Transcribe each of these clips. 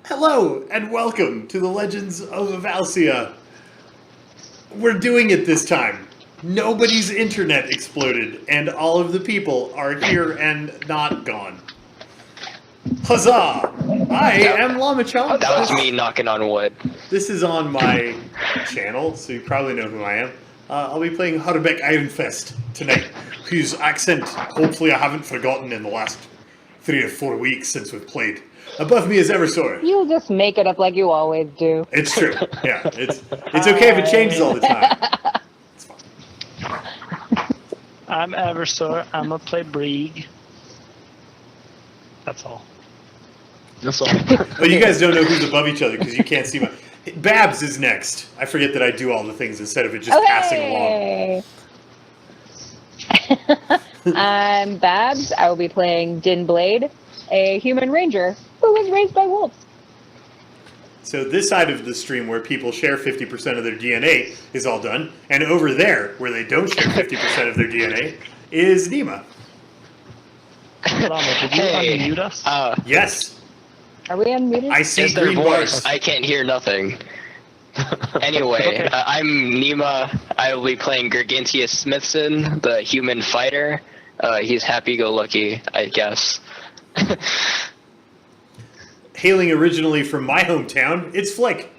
Hello, and welcome to the Legends of Valcia. We're doing it this time. Nobody's internet exploded, and all of the people are here and not gone. Huzzah! I am Lamachon. That was me knocking on wood. This is on my channel, so you probably know who I am. I'll be playing Harbeck Ironfist tonight, whose accent hopefully I haven't forgotten in the last 3 or 4 weeks since we've played. Above me is Eversor. You'll just make it up like you always do. It's true. Yeah, it's okay if it changes all the time. It's fine. I'm Eversor. I'm gonna play Brieg. That's all. That's all. Oh, you guys don't know who's above each other because you can't see my... Babs is next. I forget that I do all the things instead of it just passing along. I'm Babs. I will be playing Din Blade, a human ranger who was raised by wolves. So this side of the stream where people share 50% of their DNA is all done. And over there, where they don't share 50% of their DNA, is Nima. Lama, did you unmute us? Yes. Are we unmuted? I see It's their green voice. bars. I can't hear nothing. Anyway, Okay. I'm Nima. I will be playing Gargantius Smithson, the human fighter. He's happy-go-lucky, I guess. Hailing originally from my hometown, it's Flick.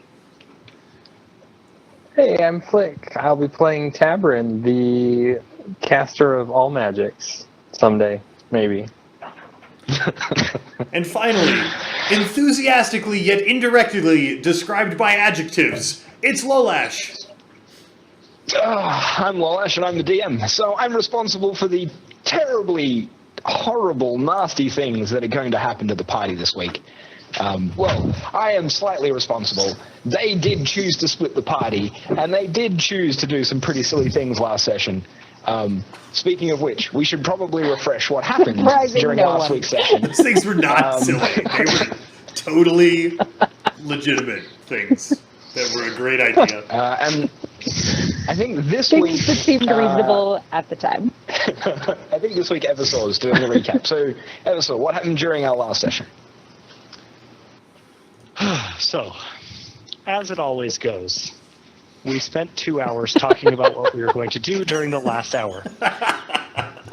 Hey, I'm Flick. I'll be playing Tabrin, the caster of all magics. Someday, maybe. And finally, enthusiastically yet indirectly described by adjectives, it's Lolash. I'm Lolash and I'm the DM, so I'm responsible for the terribly horrible, nasty things that are going to happen to the party this week. Well, I am slightly responsible. They did choose to split the party, and they did choose to do some pretty silly things last session. Speaking of which, we should probably refresh what happened Surprising during no last one. week's session. Those things were not silly. They were totally legitimate things that were a great idea. And I think this Things week... that seemed reasonable at the time. I think this week Eversor is doing the recap. So, Eversor, what happened during our last session? So, as it always goes, we spent 2 hours talking about what we were going to do during the last hour.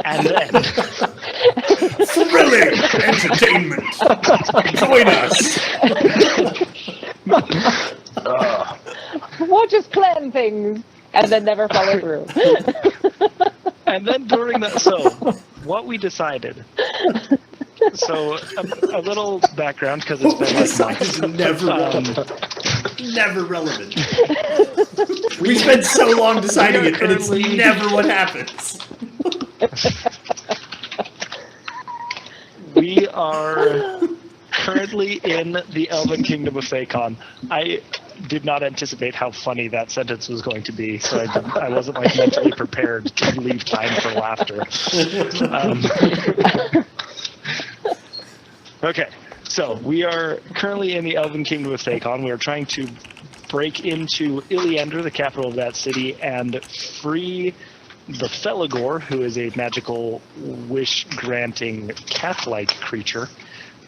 And then... Thrilling entertainment. Join us. We'll just plan things and then never follow through. And then during that, so what we decided. So a little background because it's been This like is months. never relevant. Never relevant. We spent so long deciding it, and it's currently- never what happens. We are currently in the Elven Kingdom of Fakon. I did not anticipate how funny that sentence was going to be, so I wasn't like mentally prepared to leave time for laughter. Okay, so we are currently in the Elven Kingdom of Fakon. We are trying to break into Iliander, the capital of that city, and free the Felagor, who is a magical wish-granting cat-like creature.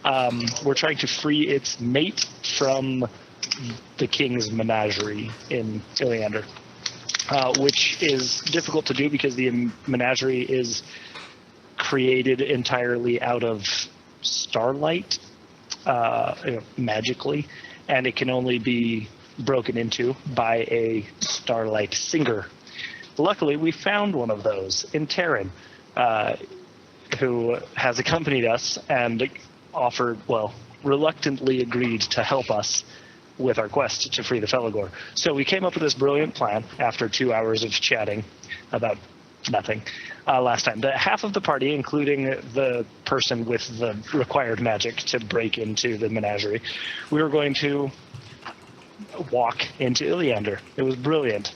We're trying to free its mate from the king's menagerie in Iliander, which is difficult to do because the menagerie is created entirely out of starlight, magically, and it can only be broken into by a starlight singer. Luckily, we found one of those in Terran, who has accompanied us and offered, well, reluctantly agreed to help us with our quest to free the Felagor. So we came up with this brilliant plan after 2 hours of chatting about nothing last time. The half of the party, including the person with the required magic to break into the menagerie, we were going to walk into Iliander. It was brilliant.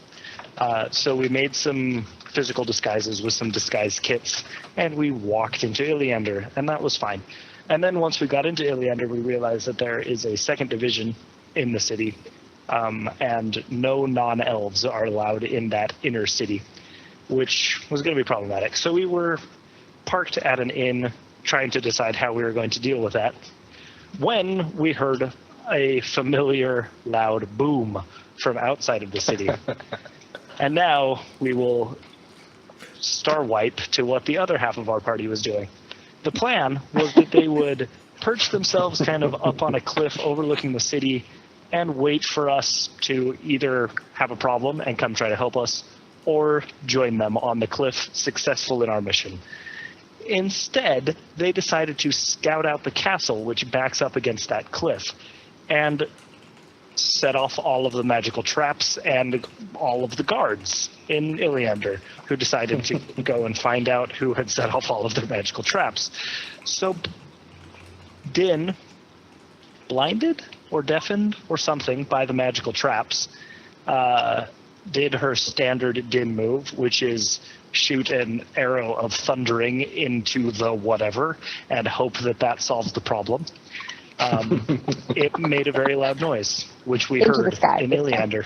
So we made some physical disguises with some disguise kits, and we walked into Iliander, and that was fine. And then once we got into Iliander, we realized that there is a second division in the city, and no non-elves are allowed in that inner city, which was going to be problematic. So we were parked at an inn trying to decide how we were going to deal with that when we heard a familiar loud boom from outside of the city. And now we will star wipe to what the other half of our party was doing. The plan was that they would perch themselves kind of up on a cliff overlooking the city and wait for us to either have a problem and come try to help us or join them on the cliff, successful in our mission. Instead, they decided to scout out the castle, which backs up against that cliff, and set off all of the magical traps and all of the guards in Iliander, who decided to go and find out who had set off all of their magical traps. So Din, blinded or deafened or something by the magical traps, did her standard Din move, which is shoot an arrow of thundering into the whatever and hope that that solves the problem. It made a very loud noise, which we Into the heard sky. in Iliander.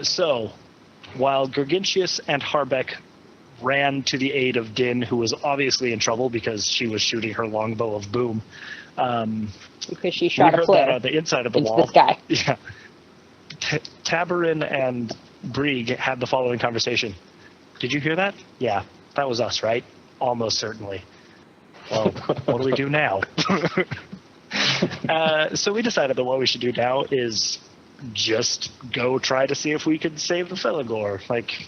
So, while Gergintius and Harbeck ran to the aid of Din, who was obviously in trouble because she was shooting her longbow of boom, Because she we shot a heard that flare on the inside of the into wall. the sky. Yeah. Tabarin and Brieg had the following conversation. Did you hear that? Yeah, that was us, right? Almost certainly. Well, what do we do now? So we decided that what we should do now is just go try to see if we could save the Felagor. Like,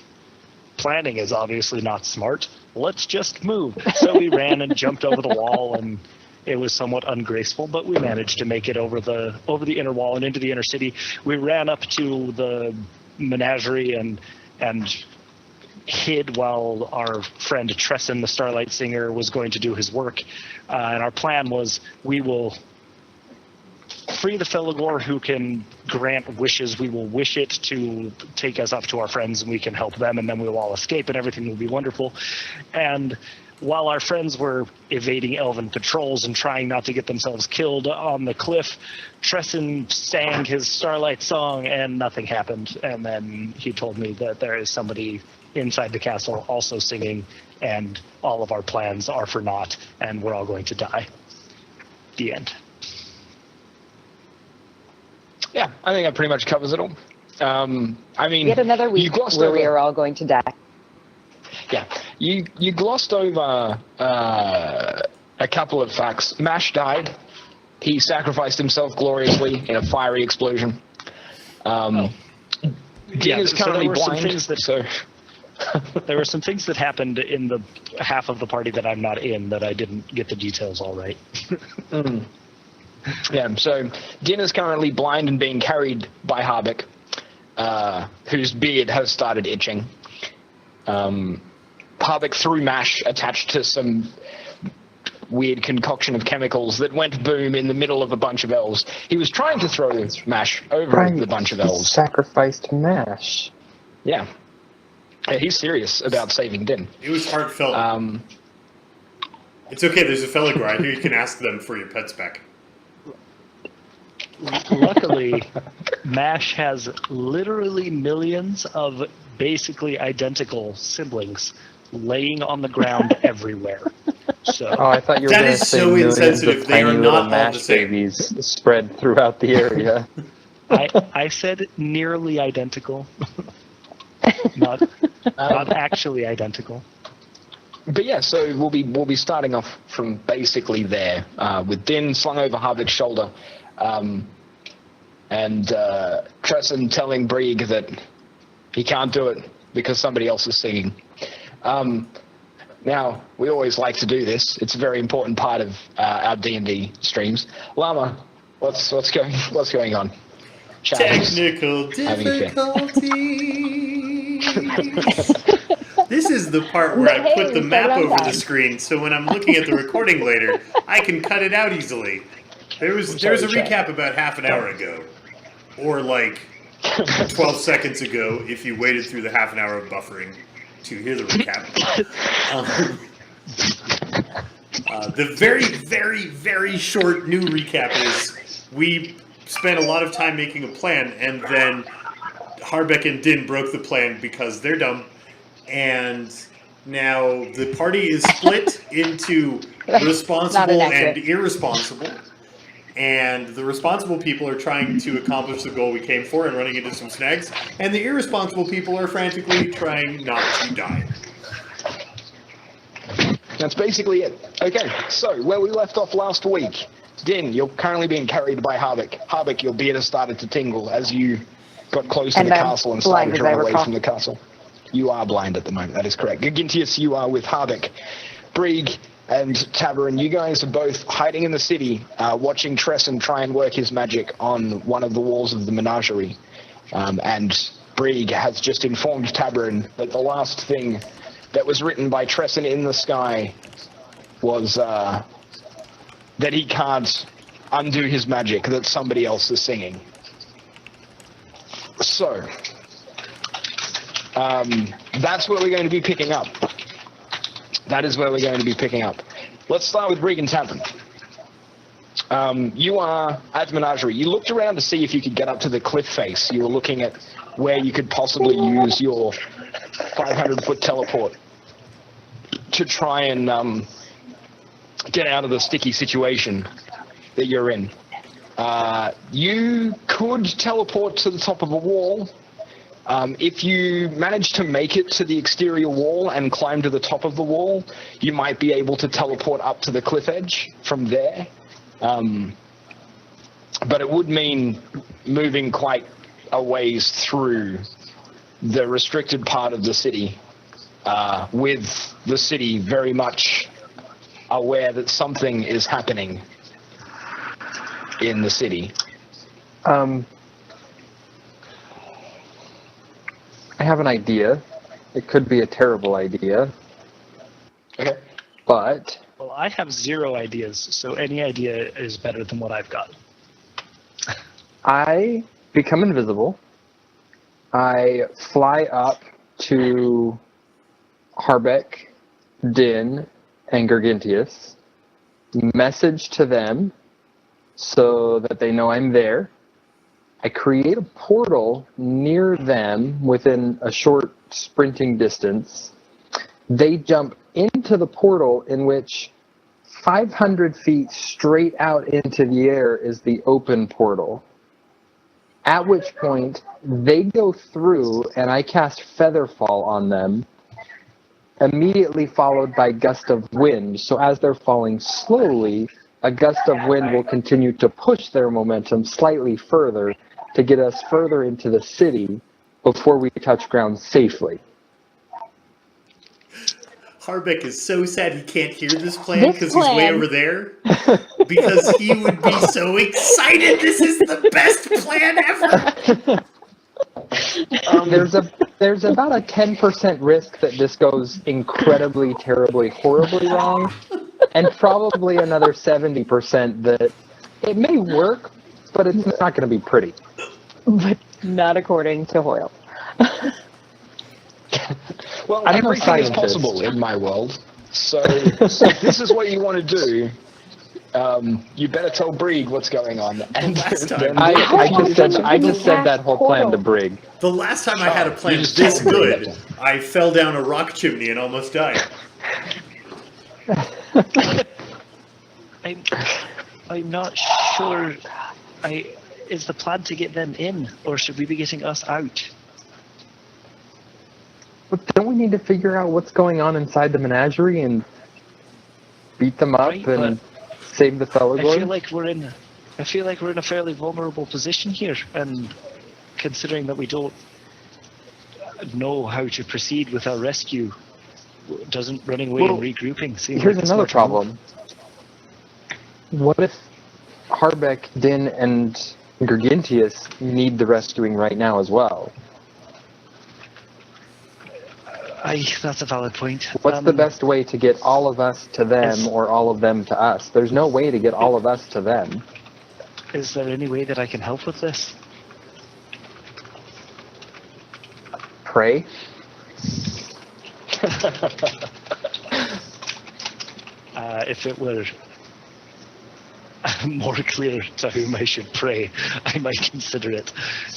planning is obviously not smart. Let's just move. So we ran and jumped over the wall, and it was somewhat ungraceful, but we managed to make it over the inner wall and into the inner city. We ran up to the menagerie and hid while our friend Tresson, the Starlight Singer, was going to do his work. And our plan was we will free the Felagor, who can grant wishes. We will wish it to take us up to our friends, and we can help them, and then we will all escape, and everything will be wonderful. And while our friends were evading elven patrols and trying not to get themselves killed on the cliff, Tresson sang his Starlight song, and nothing happened. And then he told me that there is somebody inside the castle also singing, and all of our plans are for naught, and we're all going to die. The end. Yeah, I think that pretty much covers it all. I mean, Yet another you week glossed where over, we are all going to die. Yeah, you glossed over a couple of facts. Mash died. He sacrificed himself gloriously in a fiery explosion. Din is so currently there were some blind. things that So there were some things that happened in the half of the party that I'm not in that I didn't get the details all right. yeah, so Din is currently blind and being carried by Harbeck, whose beard has started itching. Harbeck threw Mash attached to some weird concoction of chemicals that went boom in the middle of a bunch of elves. He was trying to throw Mash over the bunch of elves. Sacrificed Mash. Yeah. Yeah, he's serious about saving Din. It was heartfelt. It's okay, there's a Felagor out here. You can ask them for your pets back. Luckily, MASH has literally millions of basically identical siblings laying on the ground everywhere. So Oh, I thought you were That going to is say so millions insensitive. of They are tiny not little all the Mash same. babies spread throughout the area. I said nearly identical, not actually identical. But yeah, so we'll be starting off from basically there, with Din slung over Harbeck's shoulder, and Tresson telling Brieg that he can't do it because somebody else is singing. Now, we always like to do this. It's a very important part of our D&D streams. Llama, what's going on? Chatter's Technical having a fit. difficulty. This is the part where I put the map over the screen, so when I'm looking at the recording later, I can cut it out easily. There was a recap about half an hour ago, or like 12 seconds ago if you waited through the half an hour of buffering to hear the recap. The very, very, very short new recap is we spent a lot of time making a plan, and then Harbeck and Din broke the plan because they're dumb, and now the party is split into responsible and irresponsible. and the responsible people are trying to accomplish the goal we came for and running into some snags, and the irresponsible people are frantically trying not to die. That's basically it. Okay, so where we left off last week, Din, you're currently being carried by Harbeck. Harbeck, your beard has started to tingle as you got close to And the I'm castle and started blind to as I run away recall. from the castle. You are blind at the moment, that is correct. Gagintius, you are with Harbeck. Brieg and Tabarin, you guys are both hiding in the city, watching Tresson try and work his magic on one of the walls of the menagerie. And Brieg has just informed Tabarin that the last thing that was written by Tresson in the sky was that he can't undo his magic, that somebody else is singing. So, that's where we're going to be picking up. That is where we're going to be picking up. Let's start with Brieg and Tabarin. You are at the menagerie. You looked around to see if you could get up to the cliff face. You were looking at where you could possibly use your 500-foot teleport to try and get out of the sticky situation that you're in. You could teleport to the top of a wall. If you manage to make it to the exterior wall and climb to the top of the wall, you might be able to teleport up to the cliff edge from there. But it would mean moving quite a ways through the restricted part of the city, with the city very much aware that something is happening in the city. I have an idea. It could be a terrible idea, Okay. but Well, I have 0 ideas, so any idea is better than what I've got. I become invisible. I fly up to Harbeck, Din, and Gargintius, message to them so that they know I'm there. I create a portal near them within a short sprinting distance. They jump into the portal, in which 500 feet straight out into the air is the open portal. At which point, they go through, and I cast Featherfall on them, immediately followed by Gust of Wind. So as they're falling slowly, a gust of wind will continue to push their momentum slightly further to get us further into the city before we touch ground safely. Harbeck is so sad he can't hear this plan This because he's way plan. over there. Because he would be so excited. This is the best plan ever. There's about a 10% risk that this goes incredibly, terribly, horribly wrong, and probably another 70% that it may work, but it's not going to be pretty. But not according to Hoyle. Well, I'm no everything is scientist. possible in my world. So if this is what you want to do, you better tell Brieg what's going on. And last time- then I just said that whole plan to Brig. The last time I had a plan You just this told me good, that. I fell down a rock chimney and almost died. I'm not sure. Is the plan to get them in, or should we be getting us out? But don't we need to figure out what's going on inside the menagerie and beat them up Right, and save the fellow I glory? feel like we're in a fairly vulnerable position here, and considering that we don't know how to proceed with our rescue, doesn't running away Well, and regrouping seem Here's like a another smart move? problem. What if Harbeck, Din, and Gargintius need the rescuing right now as well? That's a valid point. What's the best way to get all of us to them or all of them to us? There's no way to get all of us to them. Is there any way that I can help with this? Pray? If it were more clear to whom I should pray, I might consider it.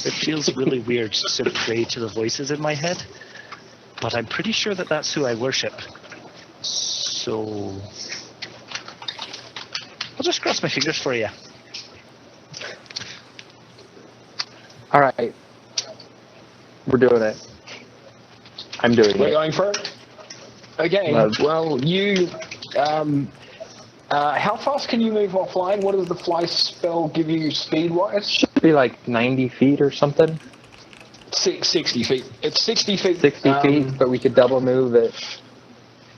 It feels really weird to pray to the voices in my head, but I'm pretty sure that that's who I worship. So I'll just cross my fingers for you. All right. We're doing it. I'm doing We're it. going for it? Okay, Love. well, you... how fast can you move offline? What does the fly spell give you speed-wise? Should be like 90 feet or something. 60 feet. It's 60 feet. 60 feet, but we could double move at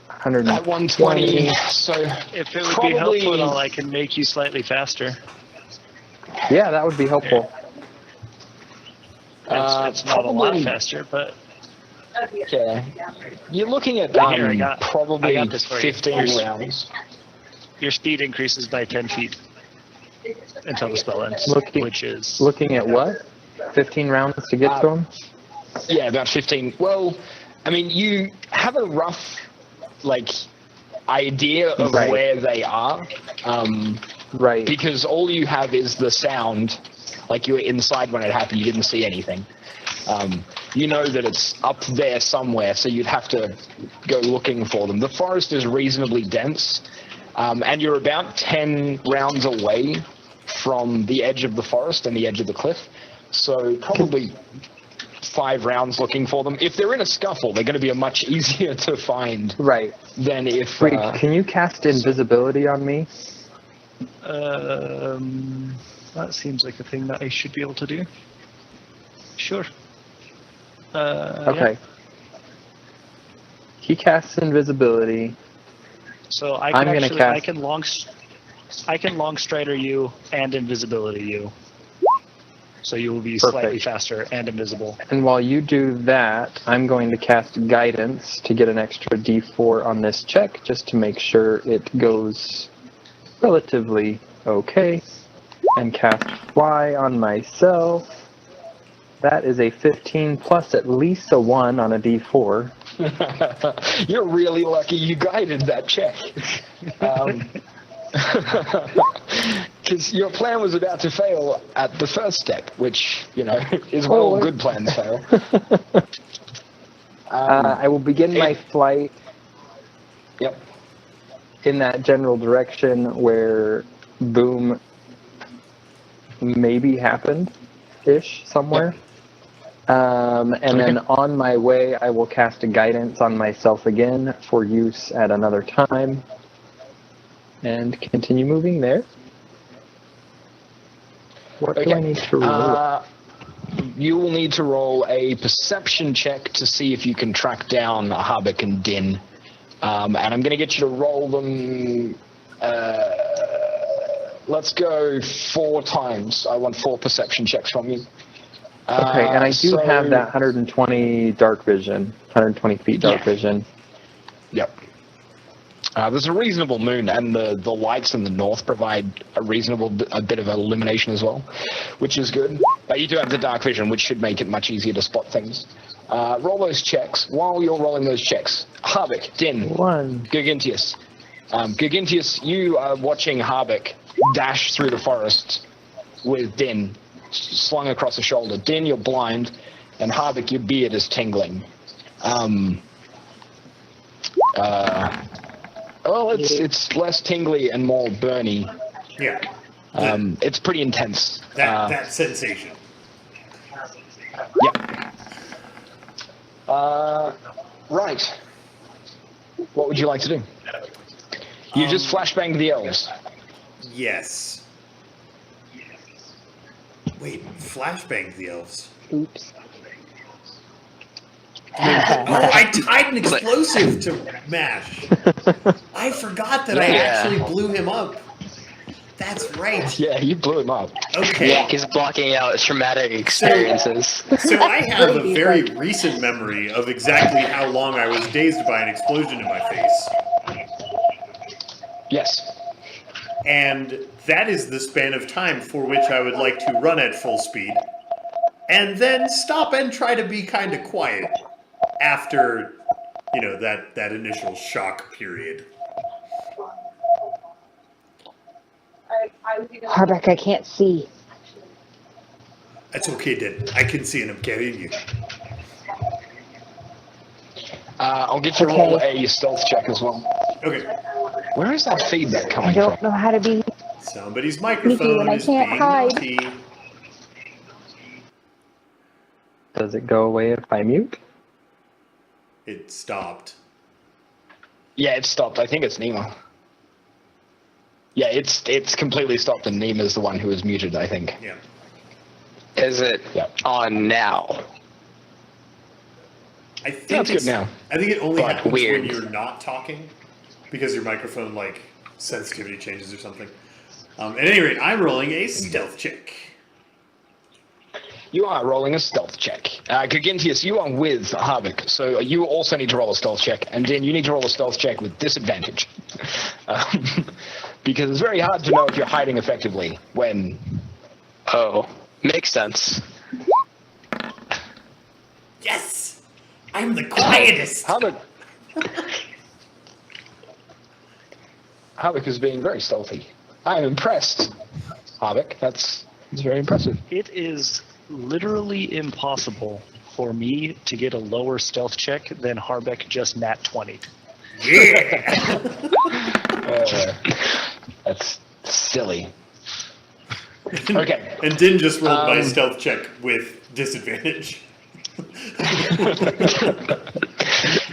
120. At 120, so If it would probably... be helpful at all, I can make you slightly faster. Yeah, that would be helpful. It's not a lot probably- faster, but Yeah. You're looking at Here, I got probably this for you. 15 rounds. your speed increases by 10 feet until the spell ends, Looking- which is... Looking at what? 15 rounds to get to him? Yeah, about 15. Well, I mean, you have a rough, idea of Right. where they are, Right. because all you have is the sound. Like, you were inside when it happened, you didn't see anything. You know that it's up there somewhere, so you'd have to go looking for them. The forest is reasonably dense, and you're about 10 rounds away from the edge of the forest and the edge of the cliff, so probably 5 rounds looking for them. If they're in a scuffle, they're going to be much easier to find Right. than if... Wait, can you cast invisibility on me? That seems like a thing that I should be able to do. Sure. Okay. Yeah. He casts invisibility. So I I'm can gonna actually, cast- I can long strider you and invisibility you. So you will be slightly Perfect. faster and invisible. And while you do that, I'm going to cast guidance to get an extra d4 on this check, just to make sure it goes relatively okay. And cast fly on myself. That is a 15 plus at least a 1 on a d4. You're really lucky you guided that check. Because your plan was about to fail at the first step, which, is when all good plans fail. I will begin my flight Yep. in that general direction where boom maybe happened-ish somewhere. And then on my way, I will cast a guidance on myself again for use at another time. And continue moving there. What do I need to roll? You will need to roll a perception check to see if you can track down Harbik and Din. And I'm going to get you to roll them... let's go 4 times. I want 4 perception checks from you. Okay, and I do have that 120 dark vision, 120 feet dark vision. Yep. There's a reasonable moon, and the lights in the north provide a bit of illumination as well, which is good. But you do have the dark vision, which should make it much easier to spot things. Roll those checks. While you're rolling those checks, Harbik, Din, 1. Gigantius. Gigantius, you are watching Harbik dash through the forest with Din slung across the shoulder. Din, you're blind, and Harbik, your beard is tingling. Well, it's less tingly and more burny. Yeah. It's pretty intense. That sensation. Yeah. Right. What would you like to do? You just flashbanged the elves. Yes. Wait, flashbang the elves. Oops. Oh, I tied an explosive to Mash. I forgot that I Yeah. actually blew him up. That's right. Yeah, you blew him up. Okay. Yeah, he's blocking out traumatic experiences. So I have a very recent memory of exactly how long I was dazed by an explosion in my face. Yes. And that is the span of time for which I would like to run at full speed. And then stop and try to be kind of quiet after, that initial shock period. Harbik, I can't see. That's okay, Din. I can see and I'm carrying you. I'll get you to roll a stealth check as well. Okay. Where is that feedback I coming don't from? know how to be. Somebody's Sneaky microphone when I is can't being hide. naughty. Does it go away if I mute? It stopped. Yeah, it stopped. I think it's Nima. Yeah, it's completely stopped, and Nima's the one who is muted, I think. Yeah. Is it on now? I think That's good now. I think it only But happens weird. when you're not talking, because your microphone like sensitivity changes or something. At any rate, I'm rolling a stealth check. You are rolling a stealth check. Gargintius, you are with Harvick, so you also need to roll a stealth check, and then you need to roll a stealth check with disadvantage. Because it's very hard to know if you're hiding effectively when... Oh, makes sense. Yes, I'm the quietest. Harvick is being very stealthy. I am impressed, Harvick. That's very impressive. It is literally impossible for me to get a lower stealth check than Harbeck just nat 20. Yeah. That's silly. Okay. And Din just rolled my stealth check with disadvantage.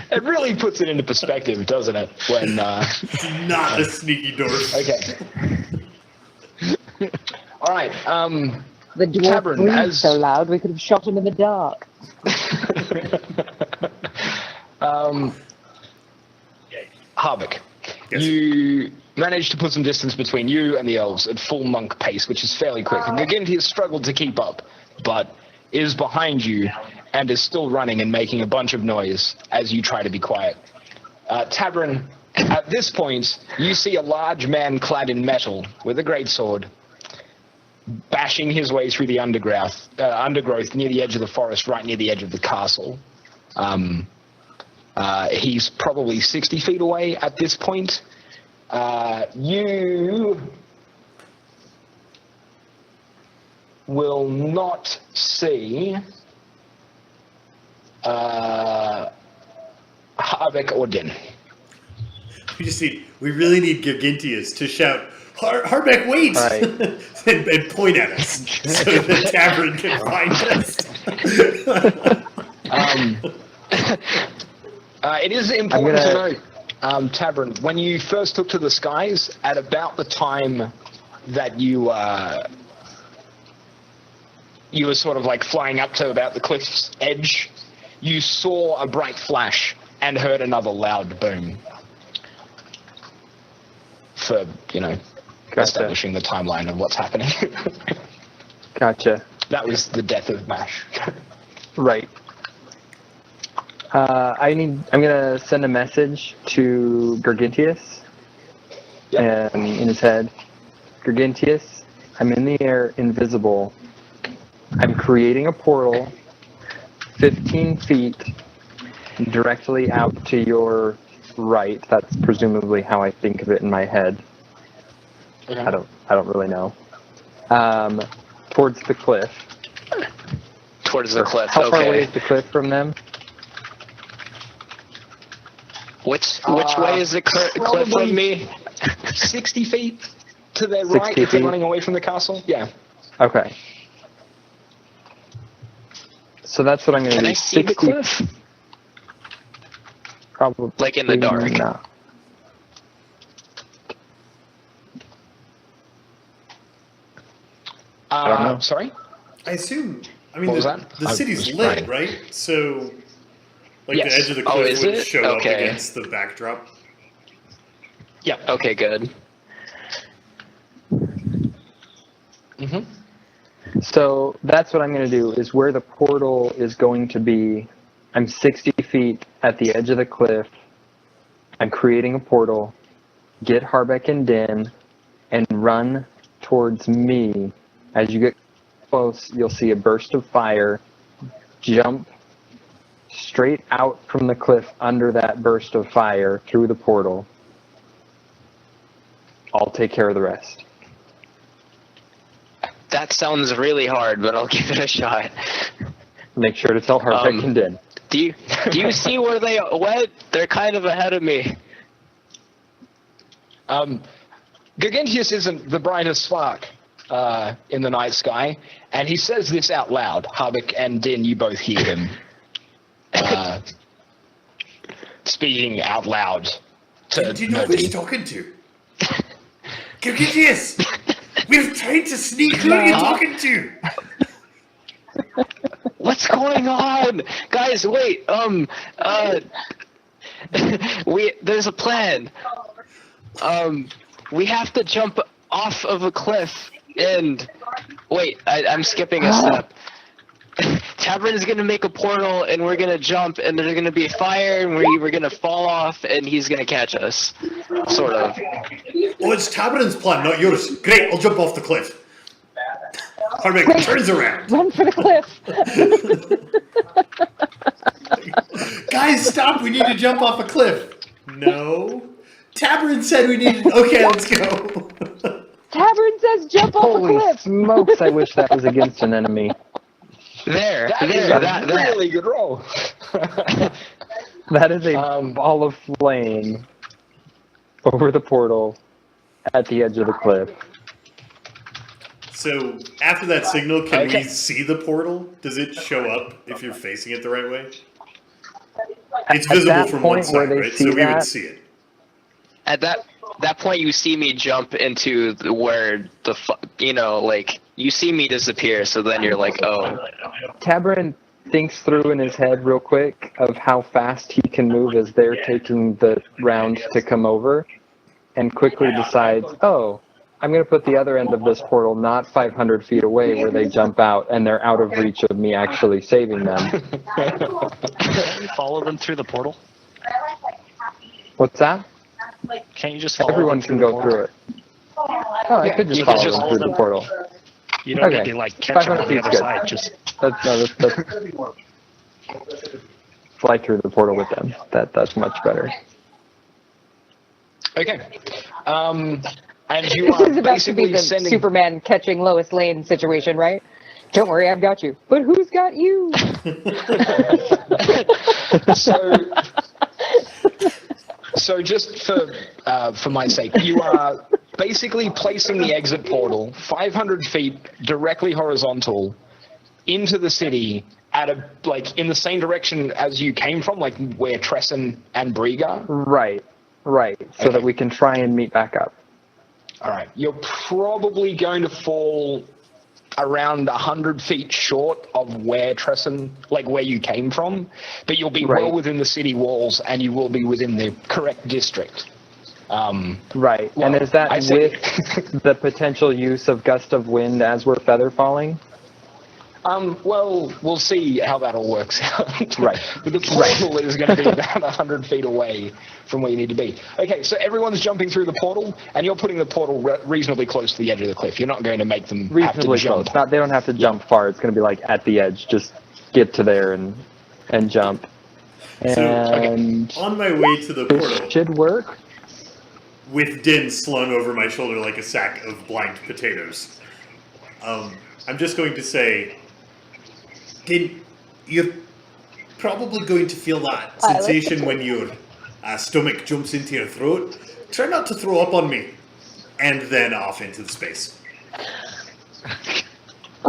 It really puts it into perspective, doesn't it? When Not a sneaky dwarf. okay. All right. The dwarf Tavern, breathed as- so loud we could have shot him in the dark. Harvick, Yes. you managed to put some distance between you and the elves at full monk pace, which is fairly quick. And Gargintius has struggled to keep up, but is behind you and is still running and making a bunch of noise as you try to be quiet. Tavern, at this point, you see a large man clad in metal with a greatsword bashing his way through the undergrowth near the edge of the forest, right near the edge of the castle. He's probably 60 feet away at this point. You will not see Harvick or Din. We really need Gargintius to shout, Harbeck, wait! Right. and point at us so the tavern can find us. It is important to note, Tavern, when you first took to the skies, at about the time that you were sort of like flying up to about the cliff's edge, you saw a bright flash and heard another loud boom. For, establishing the timeline of what's happening. Gotcha. That was the death of Mash. Right. I'm gonna send a message to Gargintius. Yep. And in his head, Gargintius, I'm in the air, invisible. I'm creating a portal 15 feet directly out to your right. That's presumably how I think of it in my head. Okay. I don't really know. Towards the cliff. Towards the cliff. How far away Okay. is the cliff from them? Which way is the cliff probably- from me? 60 feet to their 60 right if they're feet? running away from the castle? Yeah. Okay. So that's what I'm going to Can do. I see the cliff? Probably Like in the dark? not. don't know. Sorry? I assume, What was that? the I city's was lit, writing. right? So, like Yes. the edge of the Oh, cliff is would it? show up Okay. against the backdrop. Yeah. Okay, good. Mm-hmm. So that's what I'm going to do, is where the portal is going to be. I'm 60 feet at the edge of the cliff. I'm creating a portal. Get Harbeck and Din and run towards me. As you get close, you'll see a burst of fire. Jump straight out from the cliff under that burst of fire through the portal. I'll take care of the rest. That sounds really hard, but I'll give it a shot. Make sure to tell Harbeck and Din. Do you see where they went? They're kind of ahead of me. Gargintius isn't the brightest spark in the night sky, and he says this out loud. Harbeck and Din, you both hear him speaking out loud. To Do you know who he's talking to? Gargantius! We're trying to sneak. Who are you talking to? What's going on? Guys, wait, there's a plan. We have to jump off of a cliff and wait, I'm skipping a step. Tabrin is gonna make a portal and we're gonna jump and there's gonna be a fire and we're gonna fall off and he's gonna catch us. Sort of. Oh, it's Tabrin's plan, not yours. Great, I'll jump off the cliff. Harbeck turns around. Run for the cliff. Guys, stop! We need to jump off a cliff. No. Tabrin said we needed. Okay, let's go. Tavern says jump off a Holy cliff. smokes, I wish that was against an enemy. That is a really good roll. That is a ball of flame over the portal at the edge of the cliff. So, after that signal, can we see the portal? Does it show up if you're facing it the right way? It's At visible that from one point where side, they right? see So we would that- see it. At that point, you see me jump into where you see me disappear. So then you're like, oh, Tabrin thinks through in his head real quick of how fast he can move as they're taking the round to come over, and quickly decides, oh, I'm going to put the other end of this portal not 500 feet away where they jump out and they're out of reach of me actually saving them. Follow them through the portal. What's that? Can't you just follow Everyone them can go through it. Oh, I could just you can follow just them through the portal. You don't Okay. need to catch them 500 on the feet's other good. side. Just That's fly through the portal with them. That's much better. Okay. And you This are is about to be basically the sending. Superman catching Lois Lane situation, right? Don't worry, I've got you. But who's got you? So just for my sake, you are basically placing the exit portal 500 feet directly horizontal into the city at in the same direction as you came from, like where Tresson and Brieg are. Right. So Okay. that we can try and meet back up. All right. You're probably going to fall around 100 feet short of where Tresson, where you came from, but you'll be Right. well within the city walls and you will be within the correct district. Right. Well, and is that I say- with the potential use of gust of wind as we're feather falling? Well, we'll see how that all works out. Right. But the portal is going to be about 100 feet away from where you need to be. Okay, so everyone's jumping through the portal, and you're putting the portal reasonably close to the edge of the cliff. You're not going to make them Reasonably have to jump. close. They don't have to jump far. It's going to be at the edge. Just get to there and jump. And On my way to the portal, this should work. with Din slung over my shoulder like a sack of blind potatoes, I'm just going to say, Din, you're probably going to feel that I like sensation when your stomach jumps into your throat. Try not to throw up on me. And then off into the space.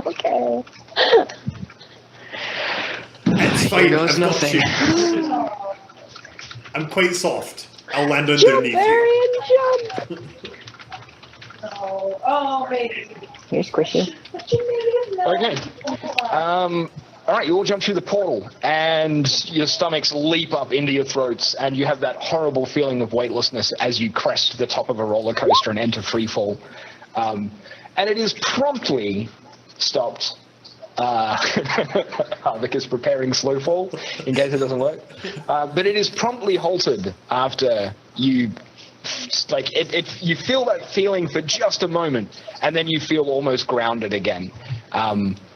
Okay. It's fine. goes I've got nothing. you. I'm quite soft. I'll land Jump, underneath you. Arian, jump! You're squishy. Okay. All right, you all jump through the portal, and your stomachs leap up into your throats, and you have that horrible feeling of weightlessness as you crest the top of a roller coaster and enter free fall. And it is promptly stopped. Harbeck is preparing slow fall in case it doesn't work. But it is promptly halted after you you feel that feeling for just a moment, and then you feel almost grounded again.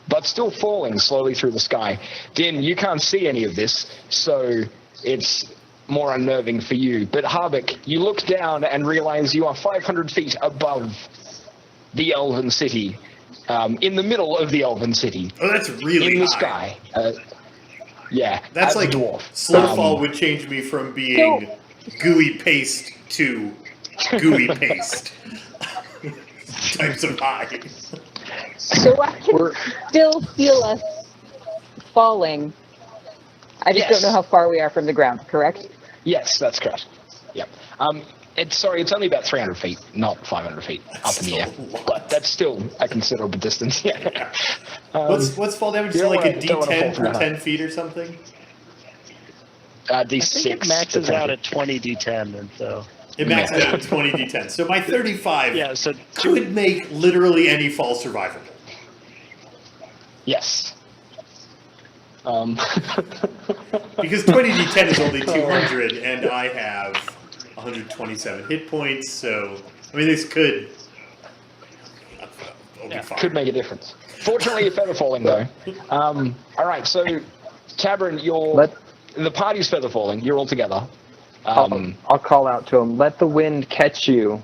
But still falling slowly through the sky. Din, you can't see any of this, so it's more unnerving for you. But Harbeck, you look down and realize you are 500 feet above the Elven City, in the middle of the Elven City, Oh, that's really in the high. sky. Yeah, That's as a like dwarf. Slowfall would change me from being gooey paste to gooey paste. types of high. So I can still feel us falling. I just don't know how far we are from the ground, correct? Yes, that's correct. Yep. It's only about 300 feet, not 500 feet up in the air. But that's still a considerable distance. Yeah. What's fall damage? So like a D10 per 10 feet or something? D6. I think it maxes out at 20 D10, and so It maxes out at 20 D10. So my 35 so could make literally any fall survivable. Yes. Because 20 D10 is only 200, and I have 127 hit points, so, I mean, this could... I'll be fine. Could make a difference. Fortunately, you're feather falling, though. Alright, so, Tabrin, the party's feather falling. You're all together. I'll call out to him, let the wind catch you.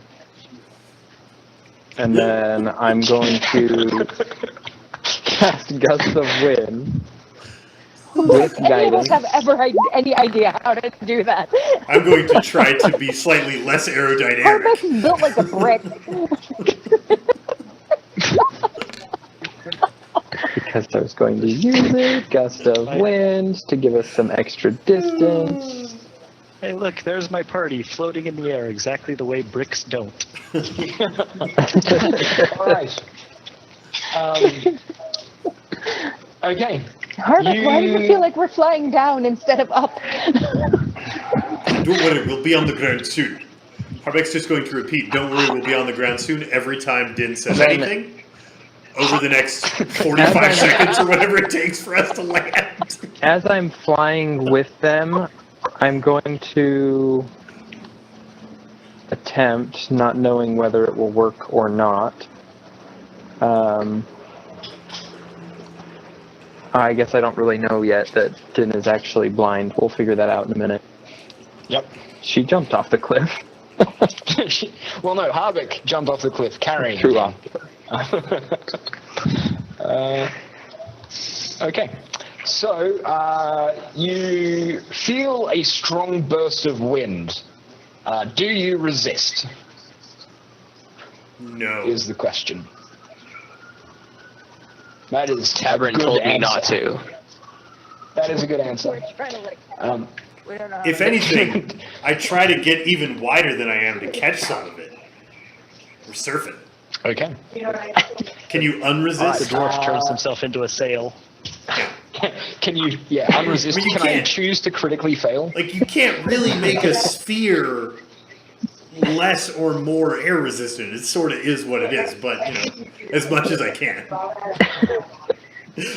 And then I'm going to cast Gust of Wind with Any of us guidance. have ever any idea how to do that? I'm going to try to be slightly less aerodynamic. Harbeck is built like a brick. Because I was going to use it, Gust of Wind, to give us some extra distance. hey, look, there's my party floating in the air exactly the way bricks don't. Alright. Okay. Harbeck, why does it feel like we're flying down instead of up? Don't worry, we'll be on the ground soon. Harbeck's just going to repeat, don't worry, we'll be on the ground soon, every time Din says anything. Over the next 45 seconds or whatever it takes for us to land. As I'm flying with them, I'm going to attempt, not knowing whether it will work or not. I guess I don't really know yet that Din is actually blind. We'll figure that out in a minute. Yep. She jumped off the cliff. Well, no, Harbeck jumped off the cliff carrying True. him. Okay. So, you feel a strong burst of wind. Do you resist? No. Is the question. That is Tabrin a good told me answer. not to. That is a good answer. We don't know how If to- anything, I try to get even wider than I am to catch some of it. We're surfing. Okay. Can you unresist? The dwarf turns himself into a sail. Can you, unresist? But you Can I can't. choose to critically fail? Like, you can't really make a sphere less or more air resistant. It sort of is what it is, but, you know, as much as I can.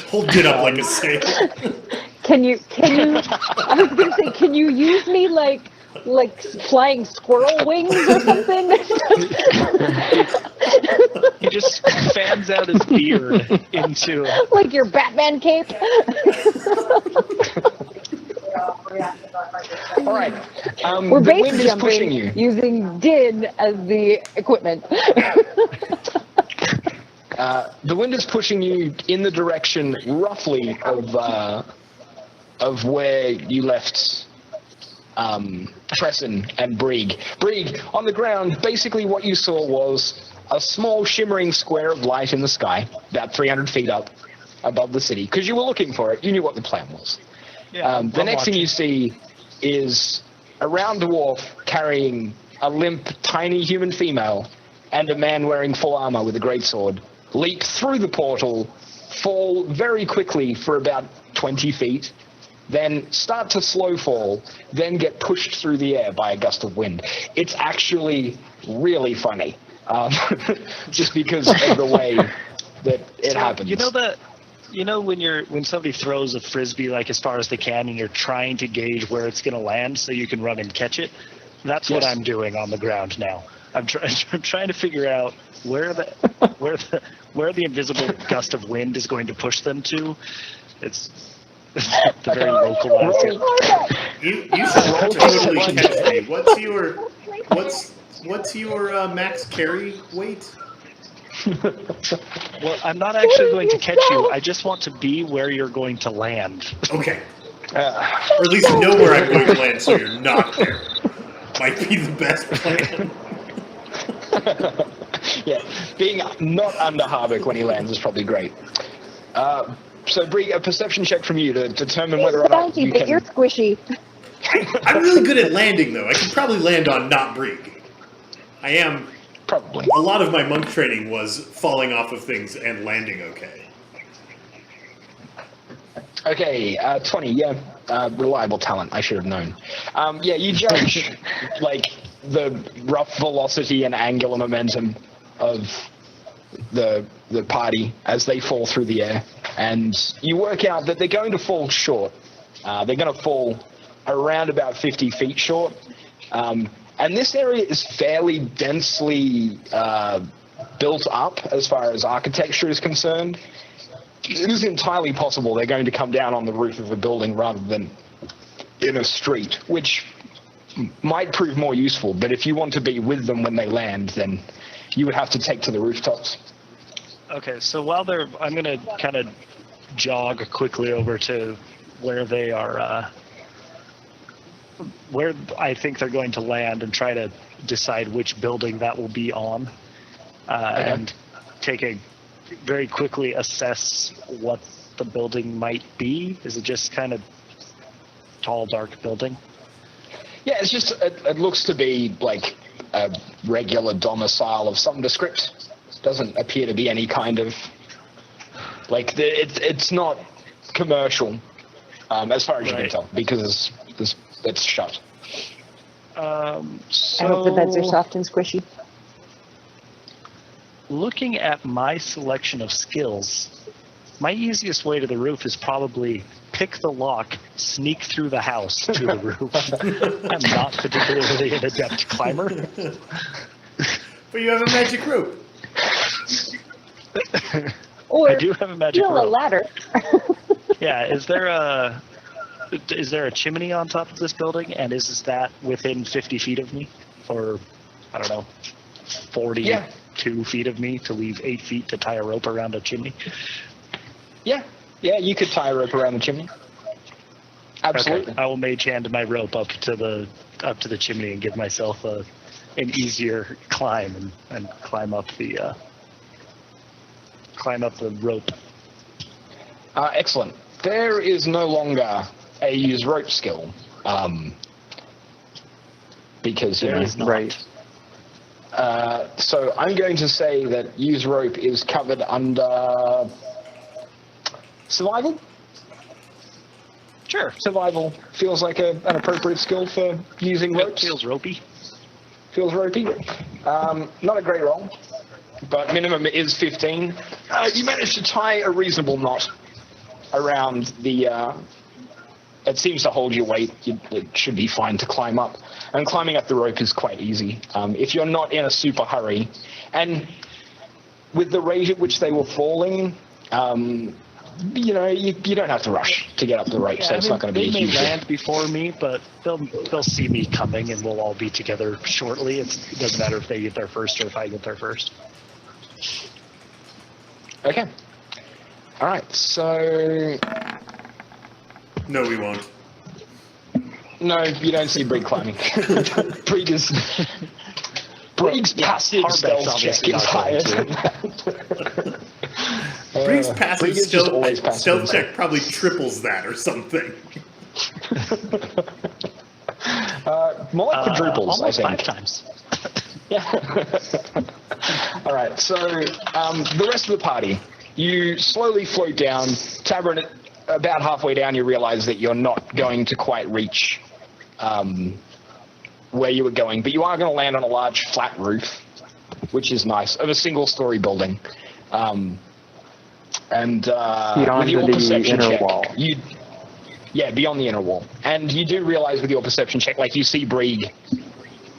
Hold it up like a sail. Can you, I was gonna say, can you use me like flying squirrel wings or something? He just fans out his beard into. Like your Batman cape? All right. We're The base wind is pushing jumping you. using Din as the equipment. The wind is pushing you in the direction, roughly, of where you left Tresson and Brieg. Brieg, on the ground, basically what you saw was a small shimmering square of light in the sky, about 300 feet up above the city, because you were looking for it. You knew what the plan was. The next thing you see is a round dwarf carrying a limp, tiny human female and a man wearing full armor with a greatsword leap through the portal, fall very quickly for about 20 feet, then start to slow fall, then get pushed through the air by a gust of wind. It's actually really funny, just because of the way that it happens. You know when somebody throws a frisbee like as far as they can, and you're trying to gauge where it's going to land so you can run and catch it. That's what I'm doing on the ground now. I'm trying to figure out where the invisible gust of wind is going to push them to. It's the very localized. You should totally catch me. What's your max carry weight? Well, I'm not actually going to catch you. I just want to be where you're going to land. Okay. Or at least know where I'm going to land so you're not there. Might be the best plan. Yeah, being not under Harvick when he lands is probably great. So, Bree, a perception check from you to determine whether or not you but you're can... squishy. I'm really good at landing, though. I can probably land on not Brig. I am. Probably. A lot of my monk training was falling off of things and landing okay. Okay, 20, yeah. Reliable talent, I should have known. Yeah, you judge, like, the rough velocity and angular momentum of the party as they fall through the air, and you work out that they're going to fall short. They're going to fall around about 50 feet short. And this area is fairly densely built up as far as architecture is concerned. It is entirely possible they're going to come down on the roof of a building rather than in a street, which might prove more useful. But if you want to be with them when they land, then you would have to take to the rooftops. Okay, so while I'm going to kind of jog quickly over to where they are, where I think they're going to land and try to decide which building that will be on, and very quickly assess what the building might be. Is it just kind of tall, dark building? Yeah, it's just, it looks to be like a regular domicile of some descript. Doesn't appear to be any kind of, like, it's not commercial, as far as you can tell, because it's shut. I hope the beds are soft and squishy. Looking at my selection of skills, my easiest way to the roof is probably pick the lock, sneak through the house to the roof. I'm not particularly an adept climber. But you have a magic rope. Or I do have a magic a rope. ladder. Yeah, is there a chimney on top of this building, and is that within 50 feet of me? Or, I don't know, 42 feet of me to leave 8 feet to tie a rope around a chimney? Yeah, you could tie a rope around the chimney. Absolutely. Okay. I will mage hand my rope up to the chimney and give myself an easier climb and climb up the rope. Excellent. There is no longer a use rope skill, because There is not. Right. So I'm going to say that use rope is covered under survival. Sure. Survival feels like an appropriate skill for using It ropes. feels ropey. Feels ropey. Not a great roll, but minimum is 15. You managed to tie a reasonable knot around the... it seems to hold your weight. It should be fine to climb up. And climbing up the rope is quite easy. If you're not in a super hurry. And with the rate at which they were falling, you don't have to rush to get up the rope, so it's not going to be a they huge may deal. land before me, but they'll see me coming, and we'll all be together shortly. It doesn't matter if they get there first or if I get there first. Okay. All right, so... No, we won't. No, you don't see Brig climbing. Brig's passive Harbeck's stealth obviously check is not higher going than that. Brig's passive Brig is just always stealth passive. check probably triples that or something. More like quadruples, I almost think. 5 times. Yeah. All right, so the rest of the party, you slowly float down. Tavern, about halfway down, you realize that you're not going to quite reach where you were going, but you are going to land on a large flat roof, which is nice, of a single-story building. And Beyond with your the perception inner check, wall. beyond the inner wall. And you do realize with your perception check, like you see Brig.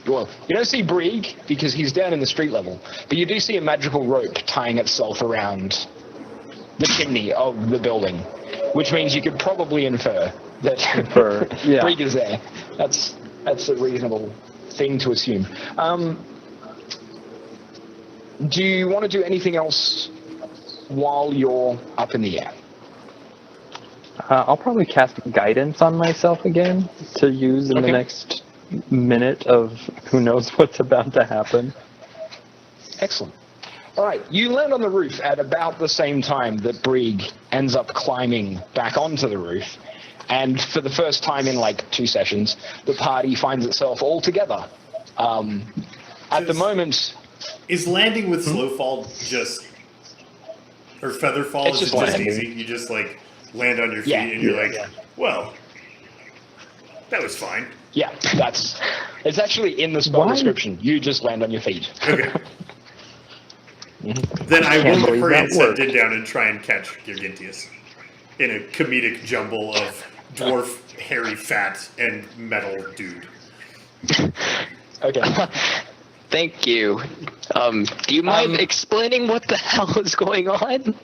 Well, you don't see Brig because he's down in the street level, but you do see a magical rope tying itself around the chimney of the building, which means you could probably infer that yeah. Brig is there. That's a reasonable thing to assume. Do you want to do anything else while you're up in the air? I'll probably cast guidance on myself again to use in the next minute of who knows what's about to happen. Excellent. All right, you land on the roof at about the same time that Brieg ends up climbing back onto the roof. And for the first time in like 2 sessions, the party finds itself all together. At the moment... Is landing with slow fall just... Or feather fall, It's is it just just landing. easy? You just, like, land on your feet Yeah. and you're like, Yeah. well, that was fine. Yeah, it's actually in the spell Why? description. You just land on your feet. Okay. Then I Can't will believe hurry that and set worked. Din down and try and catch Gargintius in a comedic jumble of dwarf, hairy, fat, and metal dude. Okay. Thank you. Do you mind explaining what the hell is going on?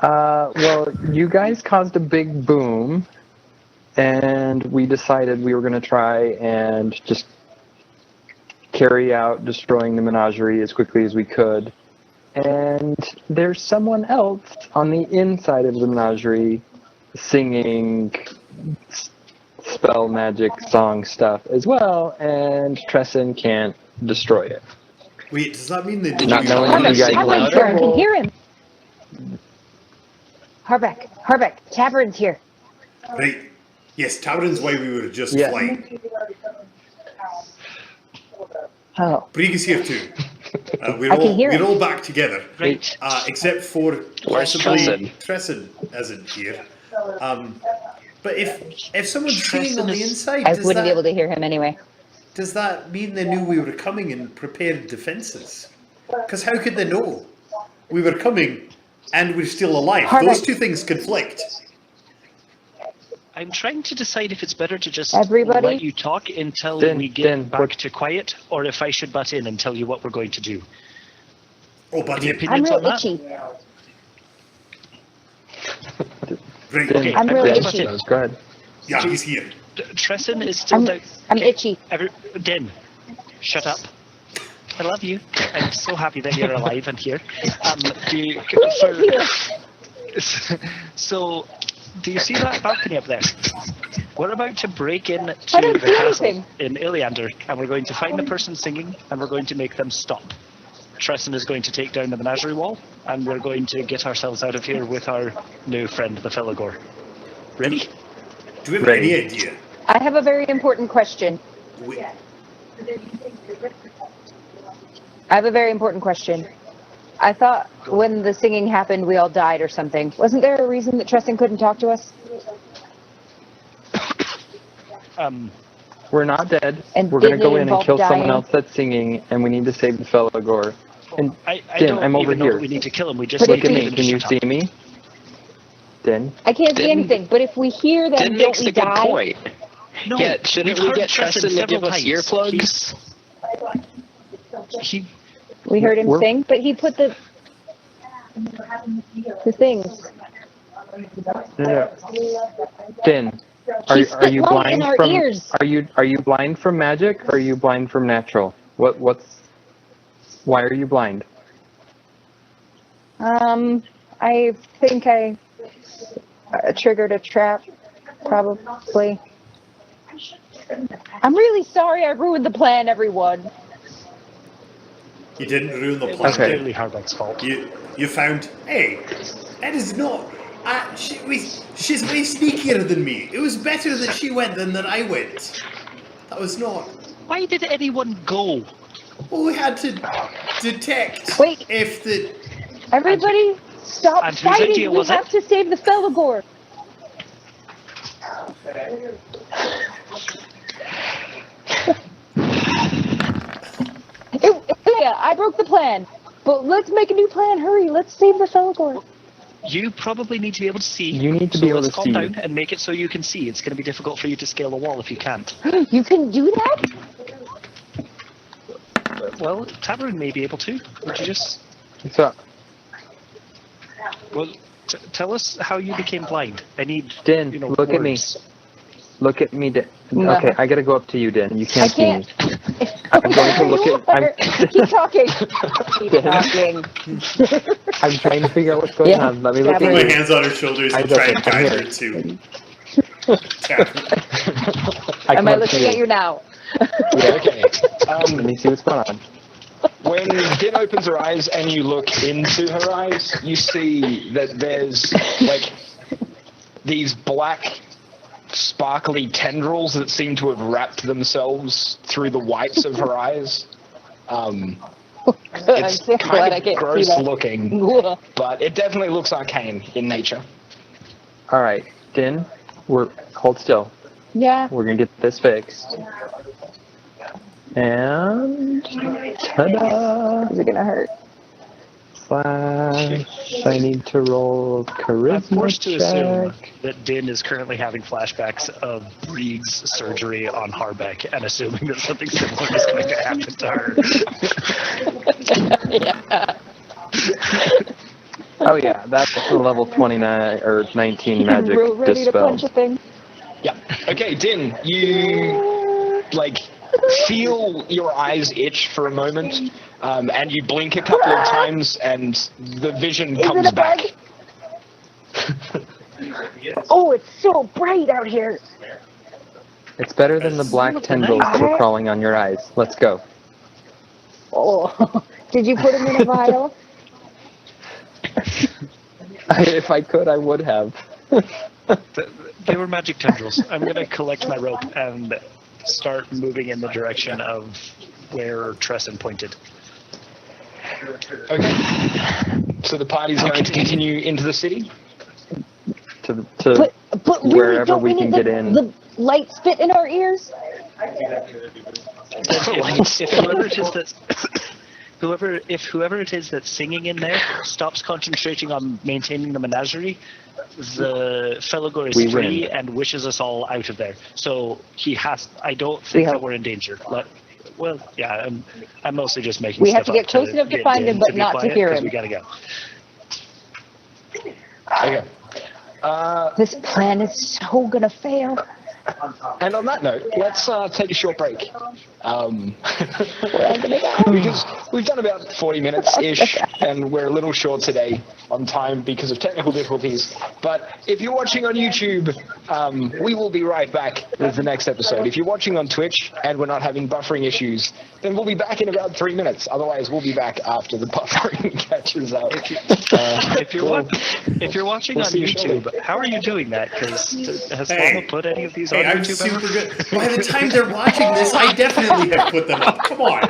Well, you guys caused a big boom, and we decided we were going to try and just carry out destroying the menagerie as quickly as we could. And there's someone else on the inside of the menagerie singing spell magic song stuff as well, and Tresson can't destroy it. Wait, does that mean they did Not you knowing not that you guys Sing were in louder. I can trouble. hear him. Harbeck, Tavern's here. Right. Yes, Taurin's why we were just Yeah. flying. Oh. Brieg is here too. We're I can hear we're him. all back together. Right. Except for Where's possibly Tresson isn't here. But if someone's singing on the inside, I wouldn't be able to hear him anyway. does that mean they knew we were coming and prepared defenses? Because how could they know? We were coming and we're still alive. Harbeck. Those two things conflict. I'm trying to decide if it's better to just Everybody? let you talk until Din, we get Din, back what- to quiet, or if I should butt in and tell you what we're going to do. Oh, but Any I'm opinions on real that? itchy. Great. Then- Okay, I'm really then- itchy. Go ahead. Yeah, he's here. Tresson is still I'm, down. I'm itchy. Din, shut up. I love you. I'm so happy that you're alive and here. So, do you see that balcony up there? We're about to break in to I don't the see castle anything. in Iliander, and we're going to find the person singing, and we're going to make them stop. Tresson is going to take down the menagerie wall, and we're going to get ourselves out of here with our new friend, the Felagor. Ready? Do we have Right. any idea? I have a very important question. We, I have a very important question. I thought when the singing happened, we all died or something. Wasn't there a reason that Tresson couldn't talk to us? We're not dead. And We're going to didn't go it in and involve kill someone dying? else that's singing, and we need to save the fellow Gore. And I Din, don't I'm over even know here. that we need to kill him. We just But need Look if to at we- get me. him Can to you shut up. see me? Din? I can't see Didn't- anything, but if we hear them, That don't makes we a good die? point. No, Yeah, shouldn't we've we heard get Tresson Tresson to several give us times. earplugs? He We heard him We're- sing, but he put the things. No. Din, are He you spit light blind in our from? ears. Are you blind from magic, or are you blind from natural? Why are you blind? I think I triggered a trap, probably. I'm really sorry I ruined the plan, everyone. you didn't ruin the it plan. was Okay. clearly Harbeck's fault. You found, hey, that is not. She's way sneakier than me. It was better that she went than that I went. That was not. Why did anyone go? Well, we had to detect Wait. if the. Everybody, stop and whose fighting. idea We was have it? to save the Felagor. Yeah, I broke the plan. But let's make a new plan. Hurry, let's save the Felagor. You probably need to be able to see. You need to so be able let's to calm see. down and make it so you can see. It's going to be difficult for you to scale a wall if you can't. You can do that? Well, Tavern may be able to. Would you just? So, Well, tell us how you became blind. I need. Din, you know, look at me. words. Look at me, Din. No. Okay, I gotta go up to you, Din. You I can't see can't. me. I'm going to look at. Keep talking. Keep talking. I'm trying to figure out what's going Yeah. on. Let me Yeah, look Put at my you. hands on her shoulders I and try don't and think I'm guide here. her to. Tavern. I Am I can't looking see at you now? Yeah. Okay. Let me see what's going on. When Din opens her eyes and you look into her eyes, you see that there's like these black, sparkly tendrils that seem to have wrapped themselves through the whites of her eyes. It's I'm so glad I kind of can't see gross that. looking, but it definitely looks arcane in nature. All right, Din, hold still. Yeah. We're gonna get this fixed. And ta-da! Is it gonna hurt? Flash. I need to roll I'm charisma forced to assume check. that Din is currently having flashbacks of Breed's surgery on Harbeck and assuming that something similar is going to happen to her. Yeah. Oh yeah, that's the level 29 or 19 magic Real ready to dispel. punch a thing. Yeah. Okay, Din, you like feel your eyes itch for a moment, and you blink a couple of times, and the vision Is comes it a back. bug? Oh, it's so bright out here. It's better than the black tendrils that were crawling on your eyes. Let's go. Oh, did you put him in a vial? If I could, I would have. They were magic tendrils. I'm going to collect my rope and start moving in the direction of where Tresson pointed. Okay. So the party's going to continue into the city? to But really, wherever don't we need can the, get in. the lights fit in our ears? If whoever it is that's whoever it is that's singing in there stops concentrating on maintaining the menagerie, the Felogor is We free win. and wishes us all out of there. So he has. I don't think that we're in danger. Well, yeah, I'm mostly just making. We have stuff to get up close enough to find him, but be not to quiet, hear 'cause him. We gotta go. Okay. This plan is so gonna fail. And on that note, let's take a short break. Because we've done about 40 minutes-ish, and we're a little short today on time because of technical difficulties. But if you're watching on YouTube, we will be right back with the next episode. If you're watching on Twitch and we're not having buffering issues, then we'll be back in about 3 minutes. Otherwise, we'll be back after the buffering catches up. If you're watching We'll on see you YouTube, shortly. how are you doing that? Because has Hey. Lama put any of these Hey, on I'm YouTube super ever? good. By the time they're watching this, I definitely have put them up. Come on.